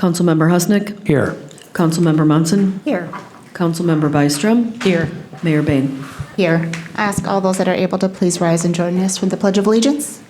Councilmember Husnick. Here. Councilmember Munson. Here. Councilmember Byström. Here. Mayor Bain. Here. I ask all those that are able to please rise and join us for the Pledge of Allegiance.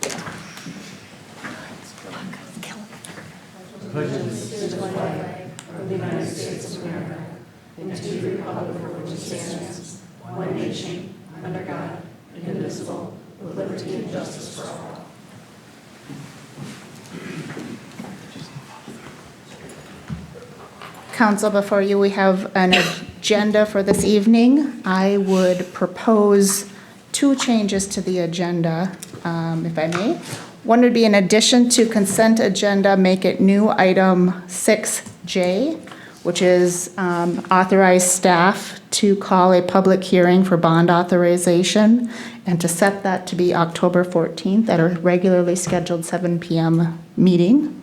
Council, before you, we have an agenda for this evening. I would propose two changes to the agenda, if I may. One would be in addition to consent agenda, make it new item 6J, which is authorize staff to call a public hearing for bond authorization and to set that to be October 14th at a regularly scheduled 7 p.m. meeting.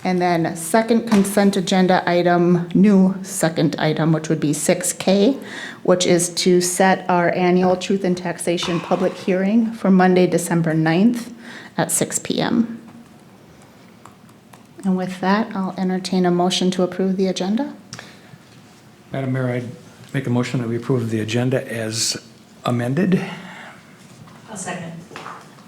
And then second consent agenda item, new second item, which would be 6K, which is to set our annual Truth in Taxation public hearing for Monday, December 9th at 6 p.m. And with that, I'll entertain a motion to approve the agenda. Madam Mayor, I'd make a motion that we approve the agenda as amended. I'll second.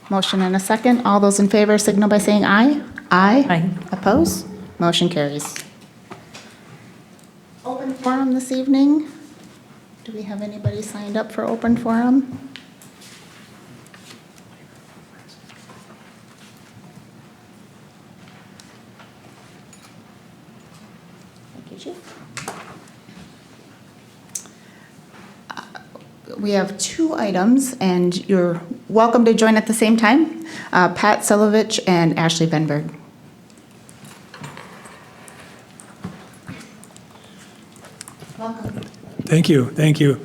Motion and a second. All those in favor signal by saying aye. Aye. Aye. Oppose? Motion carries. Open forum this evening. Do we have anybody signed up for open forum? Thank you, Chief. We have two items, and you're welcome to join at the same time. Pat Selovich and Ashley Venberg. Welcome. Thank you. Thank you.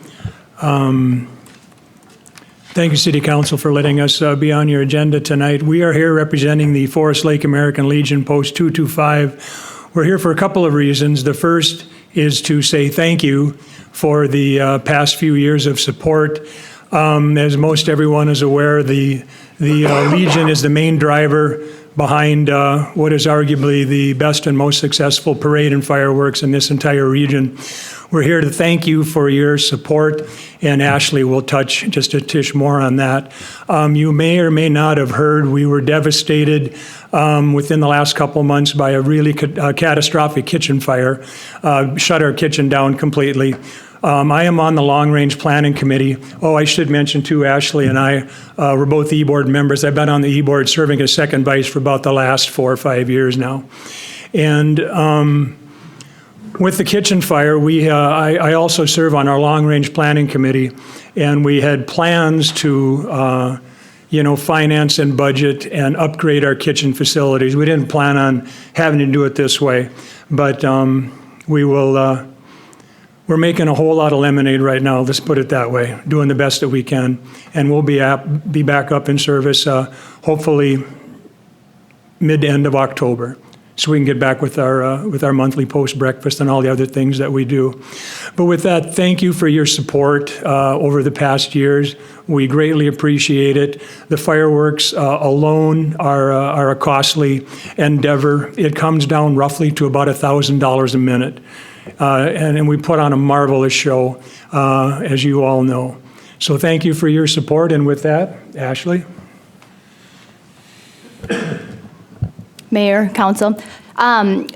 Thank you, City Council, for letting us be on your agenda tonight. We are here representing the Forest Lake American Legion Post 225. We're here for a couple of reasons. The first is to say thank you for the past few years of support. As most everyone is aware, the Legion is the main driver behind what is arguably the best and most successful parade and fireworks in this entire region. We're here to thank you for your support, and Ashley will touch just a tish more on that. You may or may not have heard we were devastated within the last couple months by a really catastrophic kitchen fire. Shut our kitchen down completely. I am on the Long Range Planning Committee. Oh, I should mention too, Ashley and I were both E-Board members. I've been on the E-Board serving as second vice for about the last 4 or 5 years now. And with the kitchen fire, I also serve on our Long Range Planning Committee, and we had plans to finance and budget and upgrade our kitchen facilities. We didn't plan on having to do it this way, but we're making a whole lot of lemonade right now, let's put it that way, doing the best that we can. And we'll be back up in service hopefully mid to end of October, so we can get back with our monthly post-breakfast and all the other things that we do. But with that, thank you for your support over the past years. We greatly appreciate it. The fireworks alone are a costly endeavor. It comes down roughly to about $1,000 a minute. And we put on a marvelous show, as you all know. So thank you for your support, and with that, Ashley. Mayor, Council.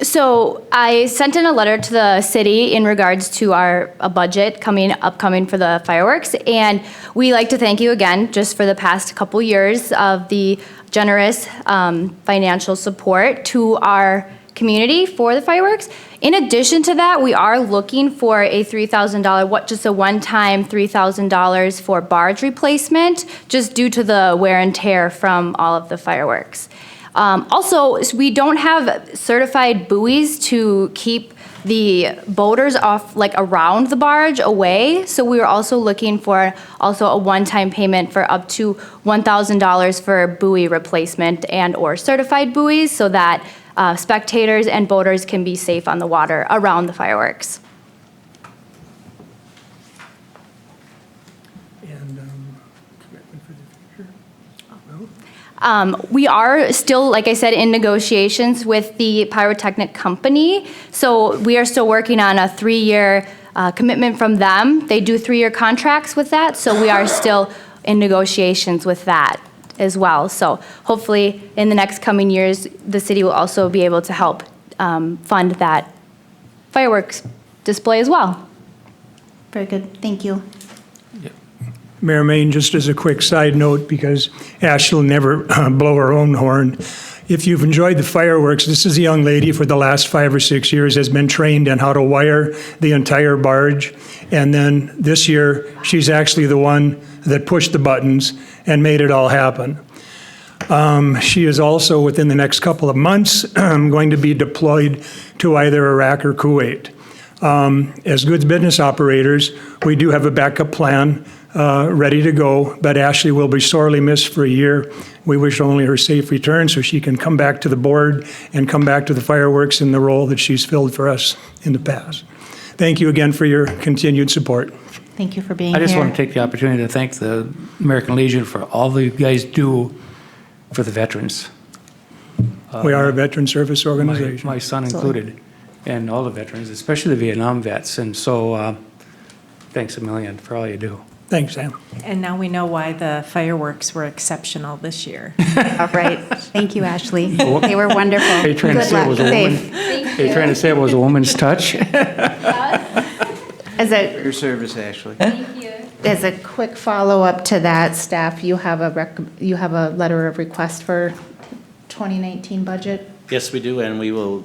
So I sent in a letter to the city in regards to our budget upcoming for the fireworks, and we like to thank you again just for the past couple years of the generous financial support to our community for the fireworks. In addition to that, we are looking for a $3,000, just a one-time $3,000 for barge replacement, just due to the wear and tear from all of the fireworks. Also, we don't have certified buoys to keep the boaters off, like around the barge away. So we were also looking for a one-time payment for up to $1,000 for buoy replacement and or certified buoys, so that spectators and boaters can be safe on the water around the fireworks. And commitment for the future? We are still, like I said, in negotiations with the pyrotechnic company. So we are still working on a 3-year commitment from them. They do 3-year contracts with that, so we are still in negotiations with that as well. So hopefully, in the next coming years, the city will also be able to help fund that fireworks display as well. Very good, thank you. Mayor Main, just as a quick side note, because Ashley will never blow her own horn. If you've enjoyed the fireworks, this is a young lady for the last 5 or 6 years has been trained on how to wire the entire barge. And then this year, she's actually the one that pushed the buttons and made it all happen. She is also, within the next couple of months, going to be deployed to either Iraq or Kuwait. As goods business operators, we do have a backup plan ready to go, but Ashley will be sorely missed for a year. We wish only her safe return so she can come back to the board and come back to the fireworks in the role that she's filled for us in the past. Thank you again for your continued support. Thank you for being I here. just want to take the opportunity to thank the American Legion for all that you guys do for the veterans. We are a veteran service organization. My son included, and all the veterans, especially the Vietnam vets. And so thanks a million for all you do. Thanks, Sam. And now we know why the fireworks were exceptional this year. All right. Thank you, Ashley. They were wonderful. Are you trying to Good say it luck. was a woman? Safe. Are you trying to say it was a woman's touch? As a, Your service, Ashley. as a quick follow-up to that, staff, you have a letter of request for 2019 budget? Yes, we do, and we will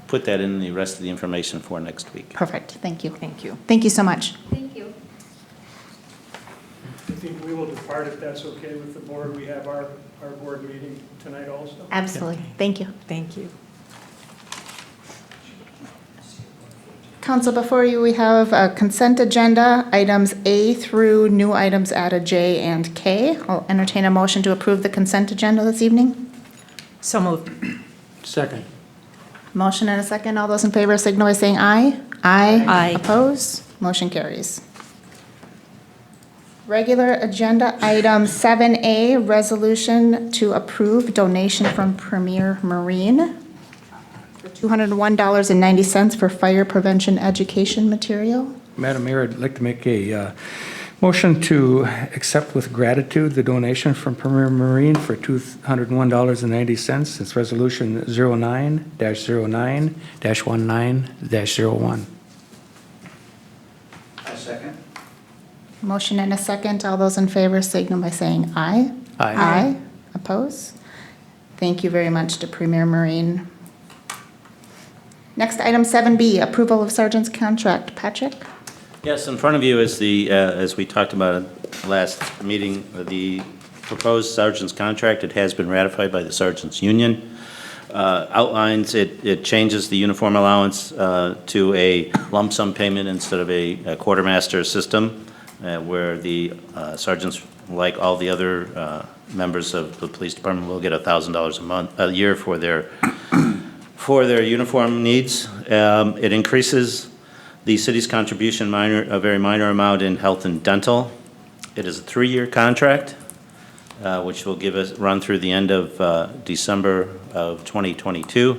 put that in the rest of the information for next week. Perfect, thank you. Thank you. Thank you so much. Thank you. I think we will depart if that's okay with the board. We have our board meeting tonight also. Absolutely, thank you. Thank you. Council, before you, we have a consent agenda, items A through new items added J and K. I'll entertain a motion to approve the consent agenda this evening. So moved. Second. Motion and a second. All those in favor signal by saying aye. Aye. Aye. Oppose? Motion carries. Regular agenda item 7A, resolution to approve donation from Premier Marine for $201.90 for fire prevention education material. Madam Mayor, I'd like to make a motion to accept with gratitude the donation from Premier Marine for $201.90. It's Resolution 09-09-19-01. A second. Motion and a second. All those in favor signal by saying aye. Aye. Aye. Oppose? Thank you very much to Premier Marine. Next, item 7B, approval of sergeant's contract. Patrick? Yes, in front of you is the, as we talked about at last meeting, the proposed sergeant's contract. It has been ratified by the Sergeants Union. Outlines, it changes the uniform allowance to a lump sum payment instead of a quartermaster system, where the sergeants, like all the other members of the police department, will get $1,000 a year for their uniform needs. It increases the city's contribution a very minor amount in health and dental. It is a 3-year contract, which will run through the end of December of 2022.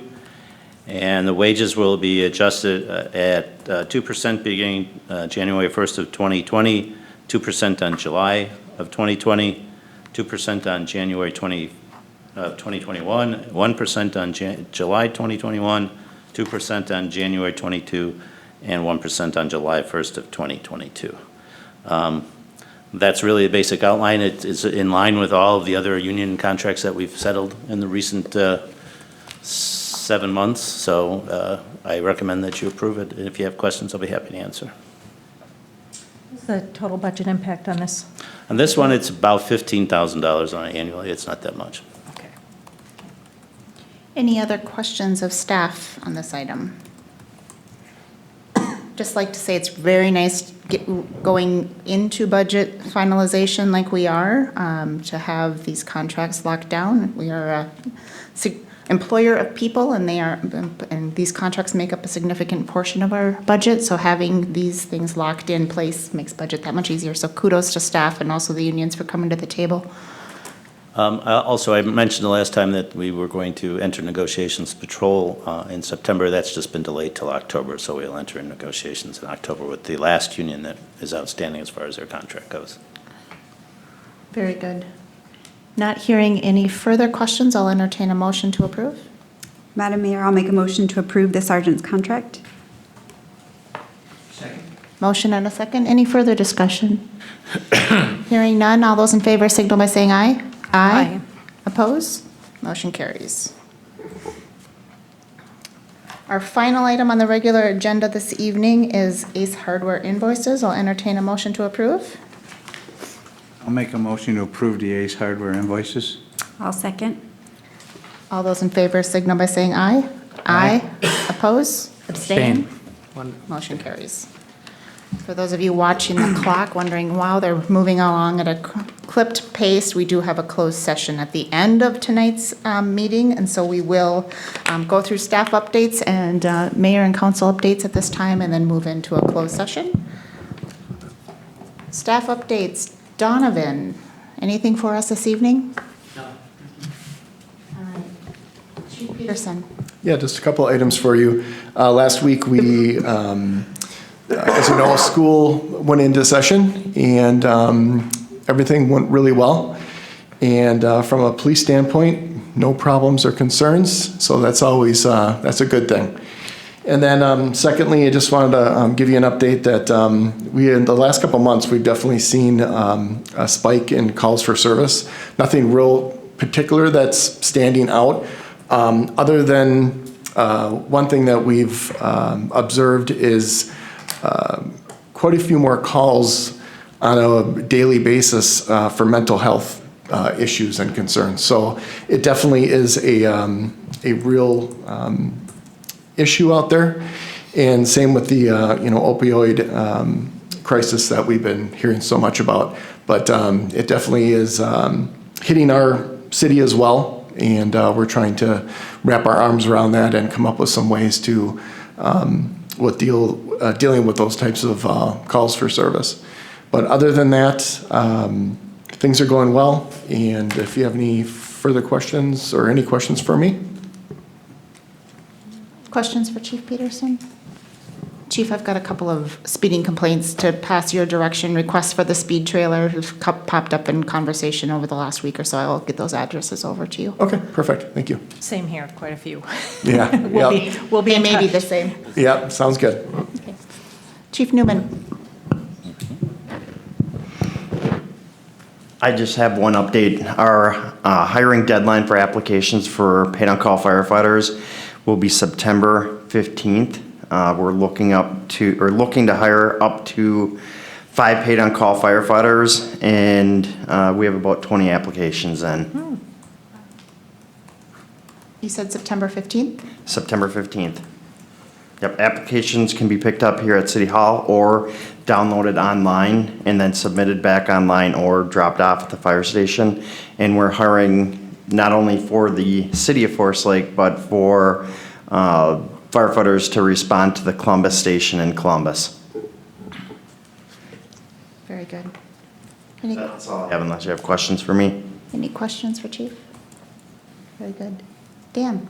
And the wages will be adjusted at 2% beginning January 1st of 2020, 2% on July of 2020, 2% on January 2021, 1% on July 2021, 2% on January 22, and 1% on July 1st of 2022. That's really a basic outline. It is in line with all of the other union contracts that we've settled in the recent 7 months. So I recommend that you approve it. And if you have questions, I'll be happy to answer. What's the total budget impact on this? On this one, it's about $15,000 on it annually. It's not that much. Okay. Any other questions of staff on this item? Just like to say it's very nice going into budget finalization like we are, to have these contracts locked down. We are a employer of people, and these contracts make up a significant portion of our budget. So having these things locked in place makes budget that much easier. So kudos to staff and also the unions for coming to the table. Also, I mentioned the last time that we were going to enter negotiations patrol in September. That's just been delayed till October, so we'll enter in negotiations in October with the last union that is outstanding as far as their contract goes. Very good. Not hearing any further questions, I'll entertain a motion to approve. Madam Mayor, I'll make a motion to approve the sergeant's contract. Motion and a second. Any further discussion? Hearing none, all those in favor signal by saying aye. Aye. Oppose? Motion carries. Our final item on the regular agenda this evening is Ace Hardware invoices. I'll entertain a motion to approve. I'll make a motion to approve the Ace Hardware invoices. I'll second. All those in favor signal by saying aye. Aye. Oppose? Abstain? Motion carries. For those of you watching the clock, wondering, wow, they're moving along at a clipped pace, we do have a closed session at the end of tonight's meeting, and so we will go through staff updates and mayor and council updates at this time, and then move into a closed session. Staff updates. Donovan, anything for us this evening? No. All right. Chief Peterson. Yeah, just a couple items for you. Last week, we, as you know, school went into session, and everything went really well. And from a police standpoint, no problems or concerns, so that's always, that's a good thing. And then secondly, I just wanted to give you an update that we, in the last couple of months, we've definitely seen a spike in calls for service. Nothing real particular that's standing out, other than one thing that we've observed is quite a few more calls on a daily basis for mental health issues and concerns. So it definitely is a real issue out there, and same with the opioid crisis that we've been hearing so much about. But it definitely is hitting our city as well, and we're trying to wrap our arms around that and come up with some ways to dealing with those types of calls for service. But other than that, things are going well. And if you have any further questions or any questions for me. Questions for Chief Peterson? Chief, I've got a couple of speeding complaints to pass your direction. Requests for the speed trailer have popped up in conversation over the last week or so. I'll get those addresses over to you. Okay, perfect. Thank you. Same here, quite a few. Yeah. We'll be They in may be touch. the same. Yeah, sounds good. Okay. Chief Newman. I just have one update. Our hiring deadline for applications for paid-on-call firefighters will be September 15th. We're looking to hire up to 5 paid-on-call firefighters, and we have about 20 applications in. You said September 15th? September 15th. Yep, applications can be picked up here at City Hall or downloaded online and then submitted back online or dropped off at the fire station. And we're hiring not only for the city of Forest Lake, but for firefighters to respond to the Columbus station in Columbus. Very good. That's all I have unless you have questions for me. Any questions for Chief? Very good. Dan?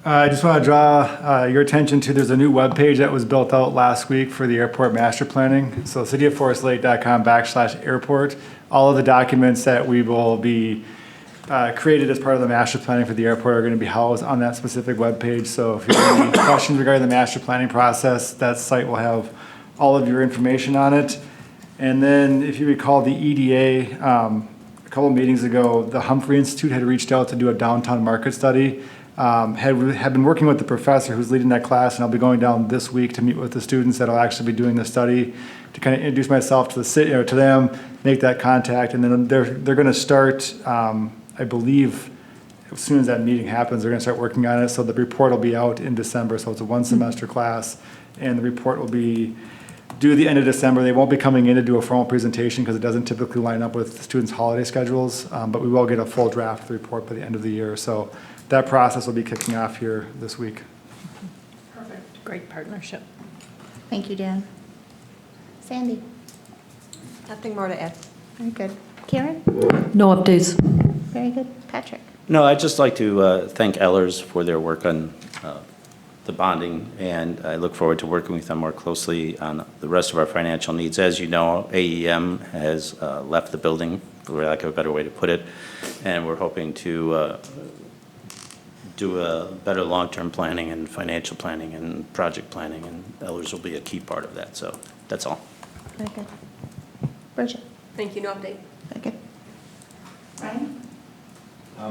I just want to draw your attention to, there's a new webpage that was built out last week for the airport master planning. So cityofforestlake.com/airport. All of the documents that we will be created as part of the master planning for the airport are going to be housed on that specific webpage. So if you have any questions regarding the master planning process, that site will have all of your information on it. And then if you recall the EDA, a couple of meetings ago, the Humphrey Institute had reached out to do a downtown market study. Had been working with the professor who's leading that class, and I'll be going down this week to meet with the students that'll actually be doing the study, to kind of introduce myself to the city, or to them, make that contact, and then they're going to start, I believe, as soon as that meeting happens, they're going to start working on it. So the report will be out in December. So it's a one-semester class, and the report will be due the end of December. They won't be coming in to do a formal presentation because it doesn't typically line up with the students' holiday schedules, but we will get a full draft of the report by the end of the year. So that process will be kicking off here this week. Perfect. Great partnership. Thank you, Dan. Sandy? Nothing more to add. Very good. Karen? No updates. Very good. Patrick? No, I'd just like to thank Ellers for their work on the bonding, and I look forward to working with them more closely on the rest of our financial needs. As you know, AEM has left the building, for lack of a better way to put it, and we're hoping to do a better long-term planning and financial planning and project planning, and Ellers will be a key part of that. So that's all. Very good. Bridget? Thank you, no update. Very good. Ryan?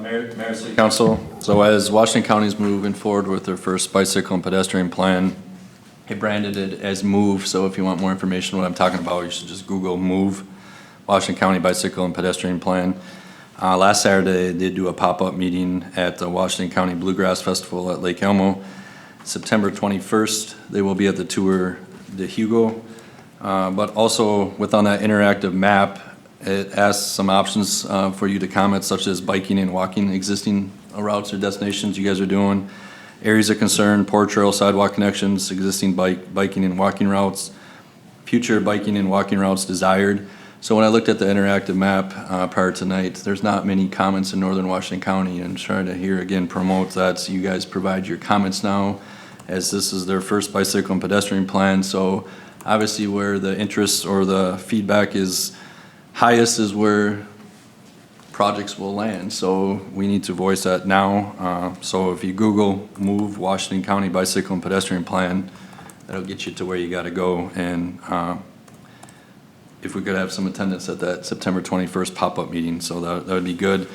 Mayor, City Council, so as Washington County is moving forward with their first bicycle and pedestrian plan, they branded it as MOVE, so if you want more information on what I'm talking about, you should just Google MOVE, Washington County Bicycle and Pedestrian Plan. Last Saturday, they do a pop-up meeting at the Washington County Bluegrass Festival at Lake Elmo. September 21st, they will be at the Tour de Hugo, but also with on that interactive map, it asks some options for you to comment, such as biking and walking existing routes or destinations you guys are doing, areas of concern, poor trail sidewalk connections, existing biking and walking routes, future biking and walking routes desired. So when I looked at the interactive map prior to tonight, there's not many comments in northern Washington County, and trying to here again promote that so you guys provide your comments now, as this is their first bicycle and pedestrian plan. So obviously where the interest or the feedback is highest is where projects will land, so we need to voice that now. So if you Google MOVE Washington County Bicycle and Pedestrian Plan, that'll get you to where you gotta go. And if we could have some attendance at that September 21st pop-up meeting, so that would be good.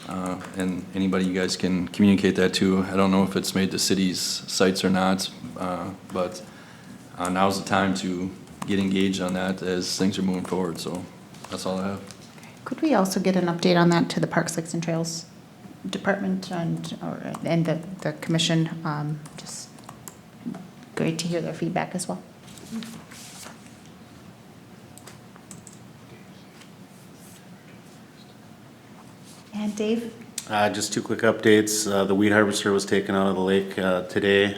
And anybody you guys can communicate that to. I don't know if it's made to cities' sites or not, but now's the time to get engaged on that as things are moving forward, so. That's all I have. Could we also get an update on that to the Parks, Lakes, and Trails Department and the commission? Just great to hear their feedback as well. And Dave? Just two quick updates. The weed harvester was taken out of the lake today.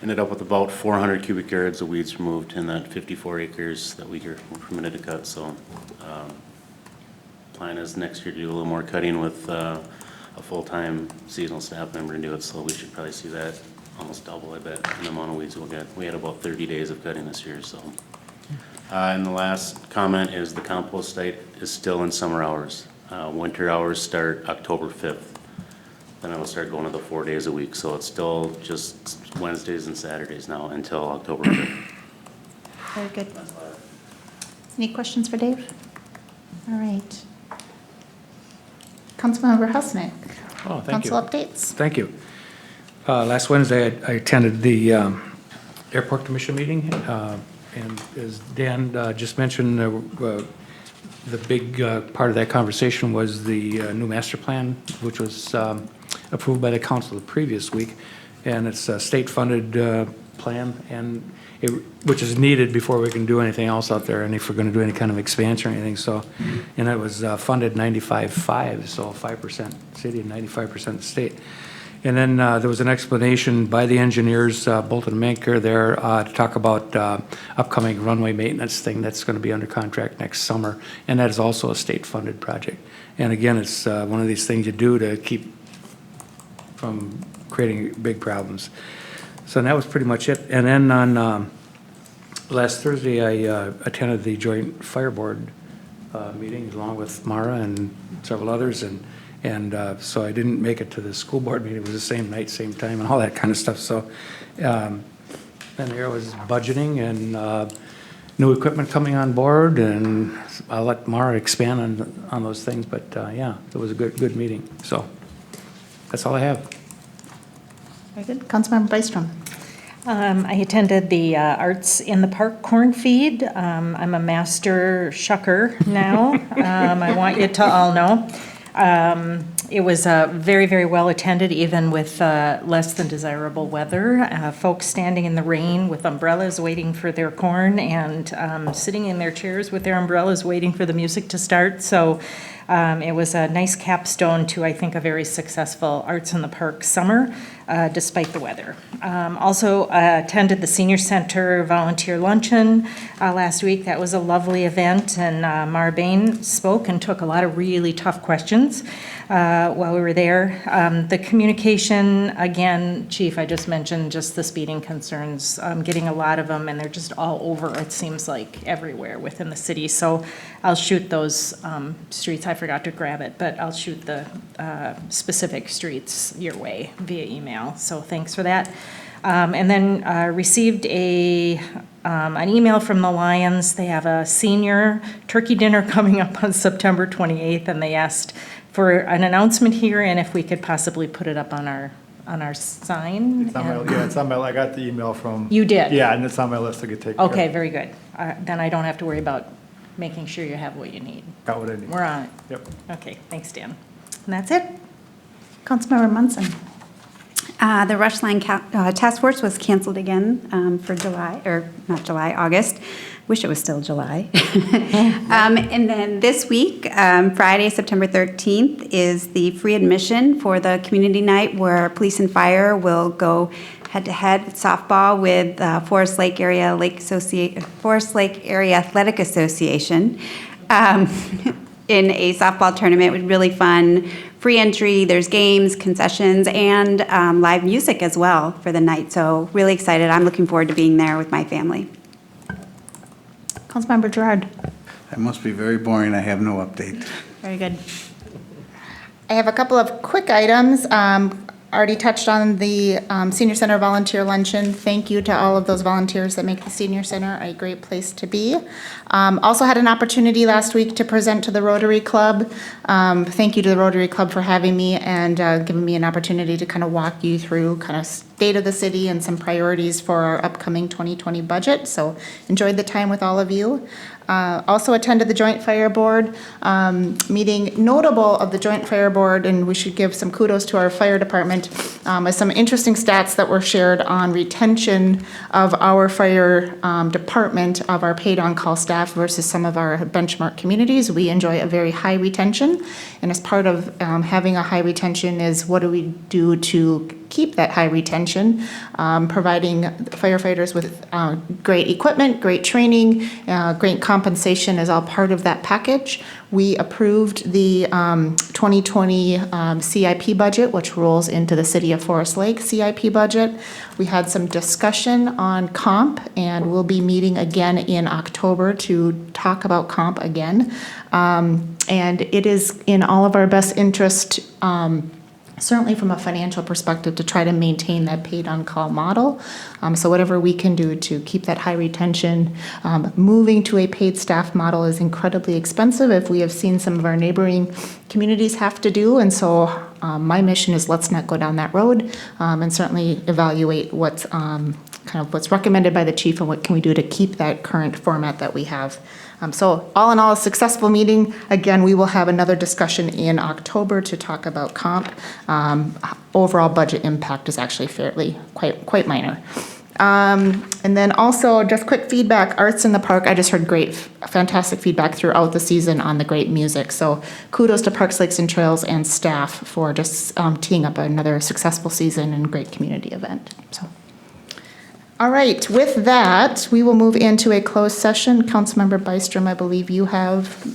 Ended up with about 400 cubic yards of weeds removed in that 54 acres that we were permitted to cut. So plan is next year to do a little more cutting with a full-time seasonal staff member to do it. So we should probably see that almost double, I bet, in the amount of weeds we'll get. We had about 30 days of cutting this year. So and the last comment is the compost site is still in summer hours. Winter hours start October 5th. Then it'll start going to the 4 days a week, so it's still just Wednesdays and Saturdays now until October 5th. Very good. Any questions for Dave? All right. Councilmember Husnick. Oh, thank you. Council updates. Thank you. Last Wednesday, I attended the Airport Commission meeting, and as Dan just mentioned, the big part of that conversation was the new master plan, which was approved by the council the previous week, and it's a state-funded plan, and which is needed before we can do anything else out there, and if we're going to do any kind of expansion or anything. So, and it was funded 95-5, so 5% city and 95% state. And then there was an explanation by the engineers, Bolton and Manker, there to talk about upcoming runway maintenance thing that's going to be under contract next summer, and that is also a state-funded project. And again, it's one of these things you do to keep from creating big problems. So that was pretty much it. And then on last Thursday, I attended the Joint Fire Board meeting along with Mara and several others, and so I didn't make it to the school board meeting. It was the same night, same time, and all that kind of stuff. So, and there was budgeting and new equipment coming on board, and I'll let Mara expand on those things. But yeah, it was a good meeting. So that's all I have. Very good. Councilmember Byström. I attended the Arts in the Park corn feed. I'm a master shucker now. I want you to all know. It was very, very well attended, even with less than desirable weather. Folks standing in the rain with umbrellas waiting for their corn, and sitting in their chairs with their umbrellas waiting for the music to start. So It was a nice capstone to, I think, a very successful Arts in the Park summer, despite the weather. Also attended the Senior Center Volunteer Luncheon last week. That was a lovely event, and Mara Bain spoke and took a lot of really tough questions while we were there. The communication, again, Chief, I just mentioned just the speeding concerns, getting a lot of them, and they're just all over, it seems like, everywhere within the city. So I'll shoot those streets. I forgot to grab it, but I'll shoot the specific streets your way via email. So thanks for that. And then received an email from the Lions. They have a senior turkey dinner coming up on September 28th, and they asked for an announcement here and if we could possibly put it up on our sign. It's on my, it's on my, I got the email from. You did? Yeah, and it's on my list to get taken. Okay, very good. Then I don't have to worry about making sure you have what you need. Got what I need. We're on it. Yep. Okay, thanks, Dan. And that's it. Councilmember Munson. The Rush Line Task Force was canceled again for July, or not July, August. Wish it was still July. And then this week, Friday, September 13th, is the free admission for the community night where police and fire will go head-to-head softball with Forest Lake Area Athletic Association in a softball tournament. It was really fun. Free entry, there's games, concessions, and live music as well for the night. So really excited. I'm looking forward to being there with my family. Councilmember Gerard. That must be very boring. I have no update. Very good. I have a couple of quick items. Already touched on the Senior Center Volunteer Luncheon. Thank you to all of those volunteers that make the Senior Center a great place to be. Also had an opportunity last week to present to the Rotary Club. Thank you to the Rotary Club for having me and giving me an opportunity to kind of walk you through kind of state of the city and some priorities for our upcoming 2020 budget. So enjoyed the time with all of you. Also attended the Joint Fire Board meeting. Notable of the Joint Fire Board, and we should give some kudos to our fire department, is some interesting stats that were shared on retention of our fire department of our paid on-call staff versus some of our benchmark communities. We enjoy a very high retention, and as part of having a high retention is what do we do to keep that high retention, providing firefighters with great equipment, great training, great compensation is all part of that package. We approved the 2020 CIP budget, which rolls into the City of Forest Lake CIP budget. We had some discussion on comp, and we'll be meeting again in October to talk about comp again. And it is in all of our best interest, certainly from a financial perspective, to try to maintain that paid on-call model. So whatever we can do to keep that high retention. Moving to a paid staff model is incredibly expensive, if we have seen some of our neighboring communities have to do. And so my mission is let's not go down that road, and certainly evaluate what's kind of what's recommended by the chief and what can we do to keep that current format that we have. So all in all, a successful meeting. Again, we will have another discussion in October to talk about comp. Overall budget impact is actually quite minor. And then also just quick feedback, Arts in the Park. I just heard fantastic feedback throughout the season on the great music. So kudos to Parks, Lakes, and Trails and staff for just teeing up another successful season and great community event. So. All right, with that, we will move into a closed session. Councilmember Byström, I believe you have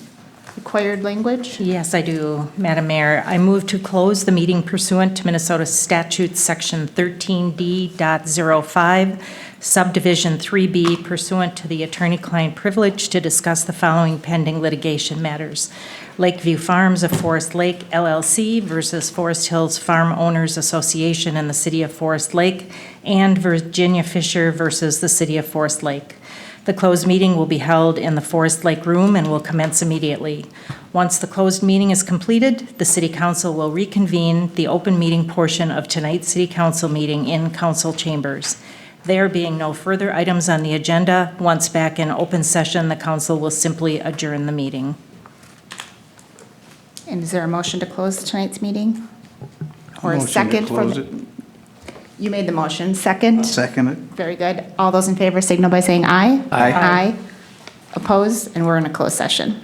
required language? Yes, I do, Madam Mayor. I move to close the meeting pursuant to Minnesota Statute Section 13D.05, Subdivision 3B, pursuant to the attorney-client privilege to discuss the following pending litigation matters. Lakeview Farms of Forest Lake LLC versus Forest Hills Farm Owners Association in the City of Forest Lake, and Virginia Fisher versus the City of Forest Lake. The closed meeting will be held in the Forest Lake Room and will commence immediately. Once the closed meeting is completed, the City Council will reconvene the open meeting portion of tonight's City Council meeting in council chambers. There being no further items on the agenda, once back in open session, the council will simply adjourn the meeting. And is there a motion to close tonight's meeting? Or a Motion to second for close the? it. You made the motion. Second? Second it. Very good. All those in favor signal by saying aye. Aye. Aye. Opposed? And we're in a closed session.